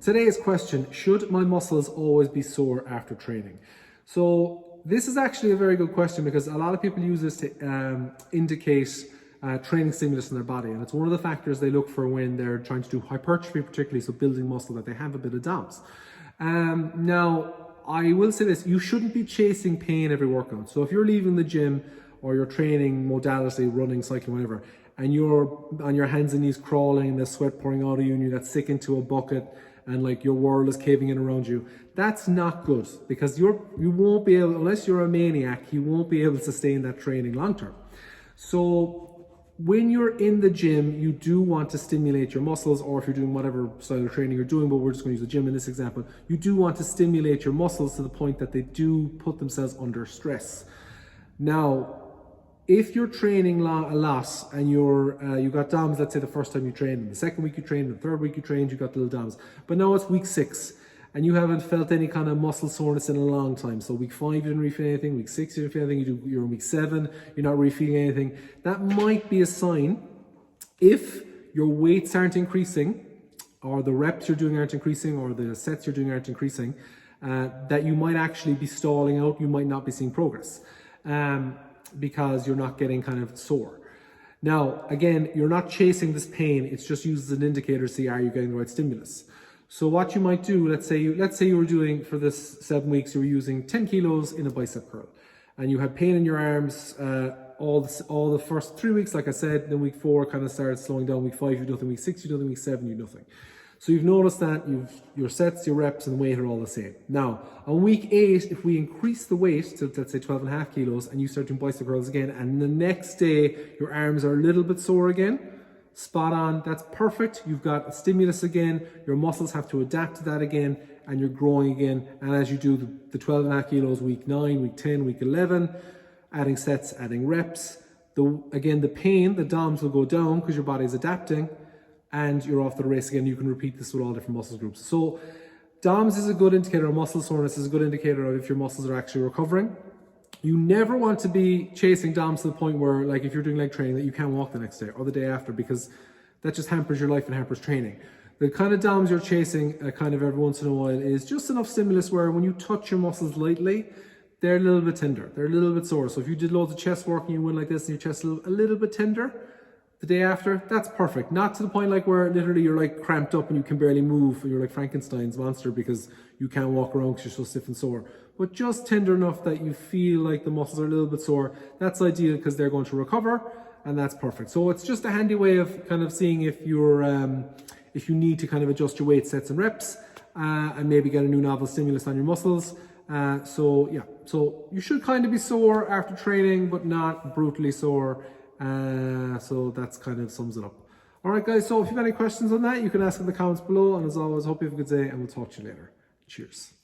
Today's question, should my muscles always be sore after training? So this is actually a very good question because a lot of people use this to indicate training stimulus in their body, and it's one of the factors they look for when they're trying to do hypertrophy, particularly, so building muscle, that they have a bit of DOMS. Now, I will say this, you shouldn't be chasing pain every workout. So if you're leaving the gym or you're training modality, running, cycling, whatever, and you're on your hands and knees crawling and there's sweat pouring out of you and you got sick into a bucket and like your world is caving in around you, that's not good, because you won't be able, unless you're a maniac, you won't be able to sustain that training long term. So when you're in the gym, you do want to stimulate your muscles, or if you're doing whatever style of training you're doing, but we're just going to use the gym in this example, you do want to stimulate your muscles to the point that they do put themselves under stress. Now, if you're training a lot and you got DOMS, let's say the first time you trained, the second week you trained, the third week you trained, you got little DOMS, but now it's week 6 and you haven't felt any kind of muscle soreness in a long time. So week 5 you didn't really feel anything, week 6 you didn't feel anything, you're in week 7, you're not really feeling anything. That might be a sign, if your weights aren't increasing, or the reps you're doing aren't increasing, or the sets you're doing aren't increasing, that you might actually be stalling out, you might not be seeing progress. Because you're not getting kind of sore. Now, again, you're not chasing this pain, it's just used as an indicator to see, are you getting the right stimulus? So what you might do, let's say you were doing, for this 7 weeks, you were using 10 kilos in a bicep curl, and you had pain in your arms all the first 3 weeks, like I said. Then week 4 kind of started slowing down, week 5 you do nothing, week 6 you do nothing, week 7 you do nothing. So you've noticed that your sets, your reps, and weight are all the same. Now, on week 8, if we increase the weight to, let's say, 12.5 kilos, and you start doing bicep curls again, and the next day your arms are a little bit sore again, spot on, that's perfect. You've got a stimulus again, your muscles have to adapt to that again, and you're growing again. And as you do the 12.5 kilos, week 9, week 10, week 11, adding sets, adding reps, again, the pain, the DOMS will go down because your body's adapting, and you're off to the race again. You can repeat this with all different muscle groups. So DOMS is a good indicator, or muscle soreness is a good indicator of if your muscles are actually recovering. You never want to be chasing DOMS to the point where, like, if you're doing leg training, that you can't walk the next day or the day after, because that just hampers your life and hampers training. The kind of DOMS you're chasing kind of every once in a while is just enough stimulus where when you touch your muscles lightly, they're a little bit tender, they're a little bit sore. So if you did loads of chest work and you went like this and your chest is a little bit tender, the day after, that's perfect. Not to the point like where literally you're like cramped up and you can barely move, and you're like Frankenstein's monster because you can't walk around because you're so stiff and sore. But just tender enough that you feel like the muscles are a little bit sore. That's ideal because they're going to recover, and that's perfect. So it's just a handy way of kind of seeing if you're if you need to kind of adjust your weight, sets and reps, and maybe get a new novel stimulus on your muscles. So yeah, so you should kind of be sore after training, but not brutally sore. So that's kind of sums it up. All right, guys, so if you have any questions on that, you can ask in the comments below. And as always, hope you have a good day, and we'll talk to you later. Cheers.